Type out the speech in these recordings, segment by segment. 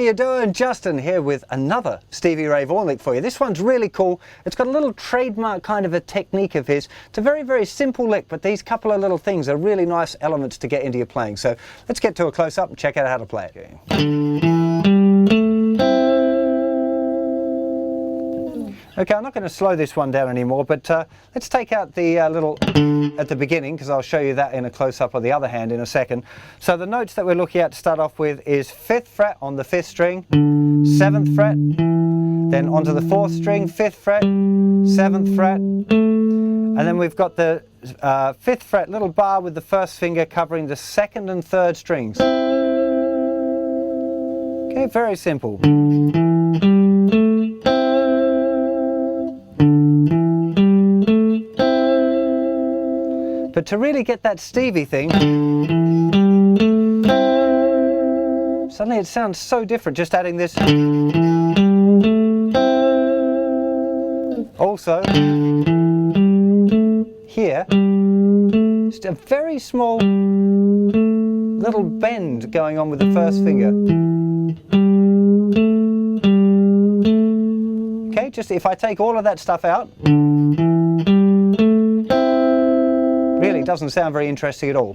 you doing? Justin here with another Stevie Ray Vaughan lick for you. This one's really cool. It's got a little trademark kind of a technique of his. It's a very, very simple lick, but these couple of little things are really nice elements to get into your playing. So let's get to a close-up and check out how to play it. Okay, I'm not going to slow this one down anymore, but let's take out the little at the beginning, because I'll show you that in a close-up of the other hand in a second. So the notes that we're looking at to start off with is 5th fret on the 5th string, 7th fret, then onto the 4th string, 5th fret, 7th fret, and then we've got the 5th fret little bar with the 1st finger covering the 2nd and 3rd strings. Okay, very simple. But to really get that Stevie thing, suddenly it sounds so different just adding this. Also, here, just a very small little bend going on with the 1st finger. Okay, just if I take all of that stuff out, really doesn't sound very interesting at all.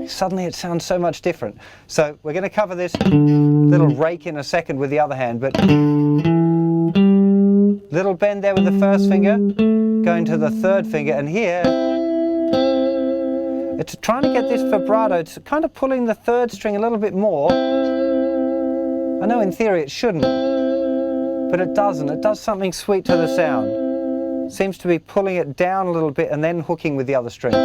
Suddenly it sounds so much different. So we're going to cover this little rake in a second with the other hand, but little bend there with the 1st finger, going to the 3rd finger, and here it's trying to get this vibrato. It's kind of pulling the 3rd string a little bit more. I know in theory it shouldn't, but it doesn't. It does something sweet to the sound. Seems to be pulling it down a little bit and then hooking with the other string.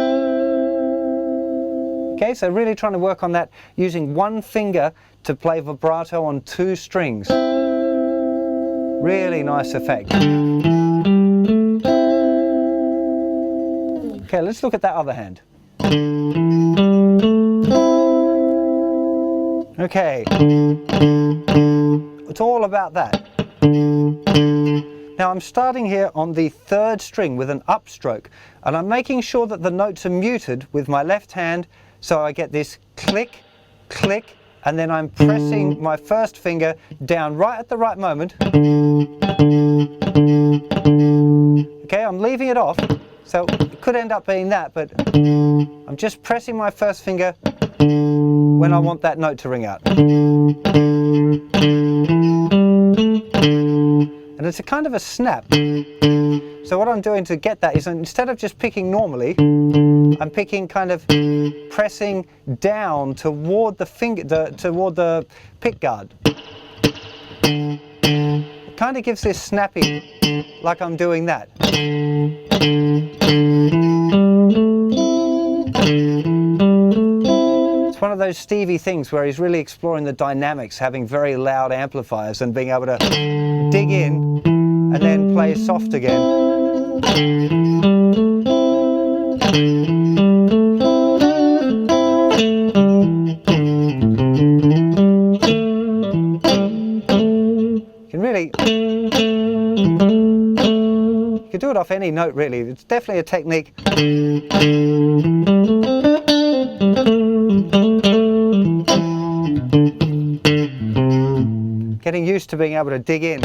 Okay, so really trying to work on that using one finger to play vibrato on 2 strings. Really nice effect. Okay, let's look at that other hand. Okay, it's all about that. Now I'm starting here on the 3rd string with an upstroke, and I'm making sure that the notes are muted with my left hand, so I get this click, click, and then I'm pressing my 1st finger down right at the right moment. Okay, I'm leaving it off, so it could end up being that, but I'm just pressing my 1st finger when I want that note to ring out. And it's a kind of a snap. So what I'm doing to get that is, instead of just picking normally, I'm picking kind of pressing down toward the finger, toward the pick guard. It kind of gives this snapping, like I'm doing that. It's one of those Stevie things where he's really exploring the dynamics, having very loud amplifiers and being able to dig in and then play soft again. You can really, you can do it off any note really. It's definitely a technique. Getting used to being able to dig in.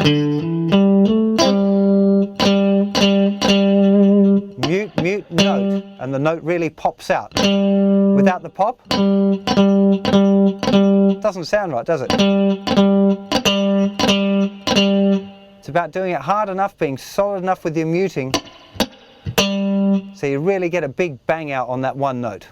Mute, mute, note, and the note really pops out. Without the pop, it doesn't sound right, does it? It's about doing it hard enough, being solid enough with your muting, so you really get a big bang out on that one note.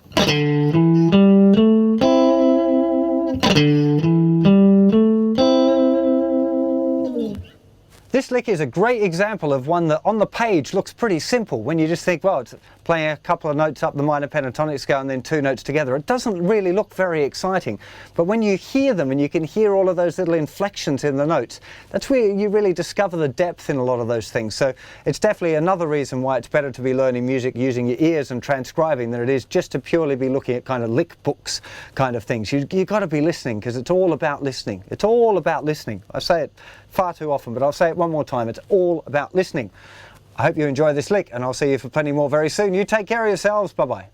This lick is a great example of one that on the page looks pretty simple when you just think, well, it's playing a couple of notes up the minor pentatonic scale and then 2 notes together. It doesn't really look very exciting, but when you hear them and you can hear all of those little inflections in the notes, that's where you really discover the depth in a lot of those things. So it's definitely another reason why it's better to be learning music using your ears and transcribing than it is just to purely be looking at kind of lick books kind of things. You've got to be listening, because it's all about listening. It's all about listening. I say it far too often, but I'll say it one more time. It's all about listening. I hope you enjoy this lick, and I'll see you for plenty more very soon. You take care of yourselves. Bye-bye.